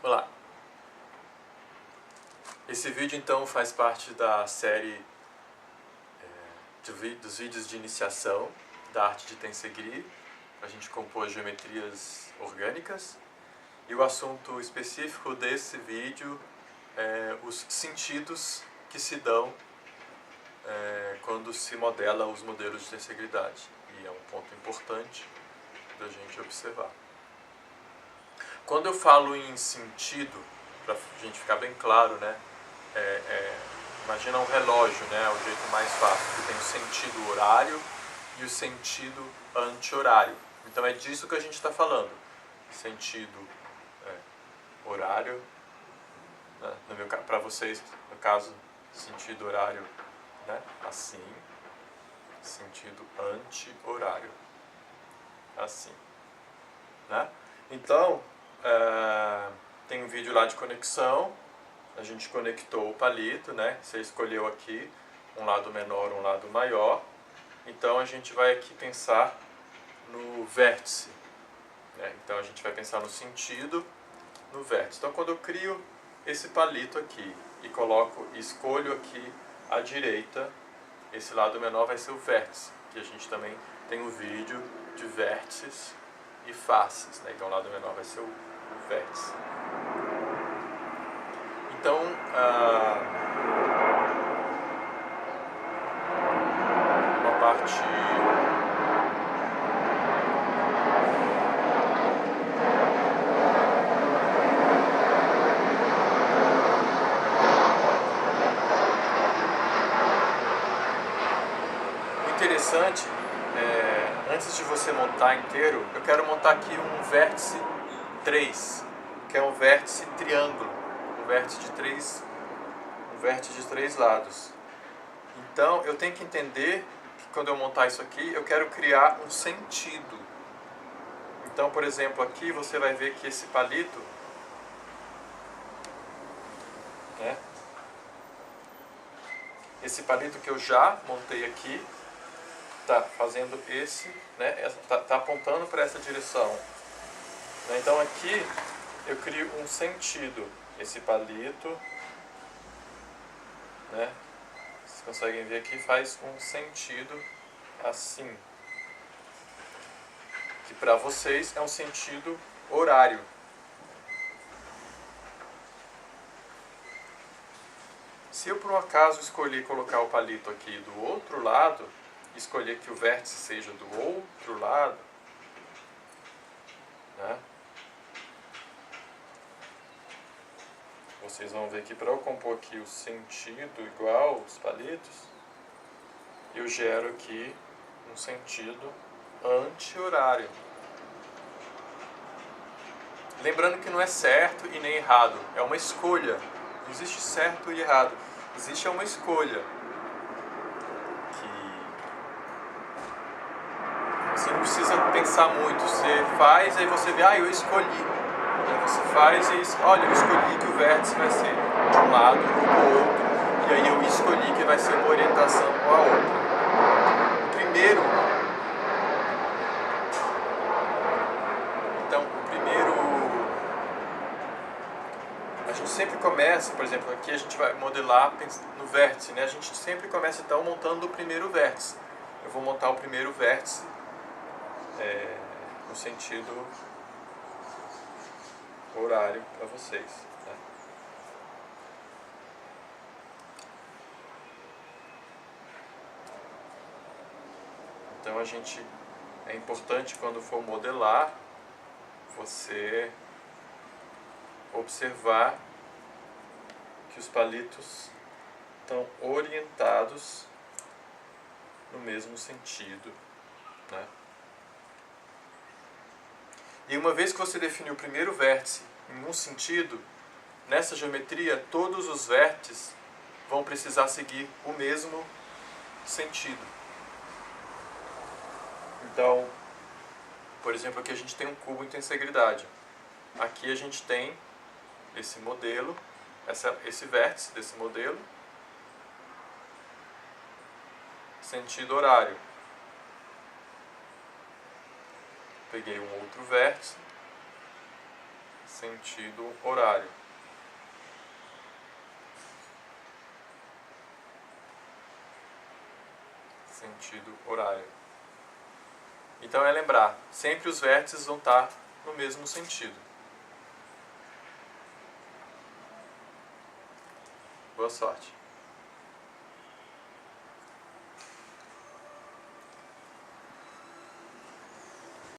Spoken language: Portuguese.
Olá! Esse vídeo então faz parte da série dos vídeos de iniciação da arte de Tensegree. A gente compôs geometrias orgânicas e o assunto específico desse vídeo é os sentidos que se dão quando se modela os modelos de tensegridade. E é um ponto importante da gente observar. Quando eu falo em sentido, para a gente ficar bem claro, né? Imagina um relógio, né? É o jeito mais fácil, que tem o sentido horário e o sentido anti-horário. Então é disso que a gente está falando. Sentido horário, né? Para vocês, no caso, sentido horário, né? Assim. Sentido anti-horário, assim, né? Então, tem um vídeo lá de conexão. A gente conectou o palito, né? Você escolheu aqui um lado menor, um lado maior. Então a gente vai aqui pensar no vértice, né? Então a gente vai pensar no sentido, no vértice. Então quando eu crio esse palito aqui e escolho aqui à direita, esse lado menor vai ser o vértice, que a gente também tem um vídeo de vértices e faces, né? Então o lado menor vai ser o vértice. Então, uma parte interessante, antes de você montar inteiro, eu quero montar aqui um vértice 3, que é um vértice triângulo. Um vértice de três lados. Então eu tenho que entender que quando eu montar isso aqui, eu quero criar um sentido. Então, por exemplo, aqui você vai ver que esse palito, né? Esse palito que eu já montei aqui, está fazendo né? Tá apontando para essa direção. Então aqui eu crio um sentido. Esse palito, né? Vocês conseguem ver aqui, faz um sentido assim, que para vocês é um sentido horário. Se eu por um acaso escolher colocar o palito aqui do outro lado, escolher que o vértice seja do outro lado, né? Vocês vão ver que para eu compor aqui o sentido igual os palitos, eu gero aqui um sentido anti-horário. Lembrando que não é certo e nem errado, é uma escolha. Não existe certo e errado, existe uma escolha. Que você não precisa pensar muito, você faz, aí você vê, eu escolhi. Você faz e olha, eu escolhi que o vértice vai ser de um lado ou do outro, e aí eu escolhi que vai ser uma orientação ou a outra. A gente sempre começa, por exemplo, aqui a gente vai modelar no vértice, né? A gente sempre começa então montando o primeiro vértice. Eu vou montar o primeiro vértice no sentido horário para vocês, né? Então é importante quando for modelar, você observar que os palitos estão orientados no mesmo sentido, né? E uma vez que você definiu o primeiro vértice em um sentido, nessa geometria todos os vértices vão precisar seguir o mesmo sentido. Então, por exemplo, aqui a gente tem um cubo em tensegridade. Aqui a gente tem esse modelo, esse vértice desse modelo, sentido horário. Peguei um outro vértice, sentido horário. Sentido horário. Então é lembrar, sempre os vértices vão estar no mesmo sentido. Boa sorte.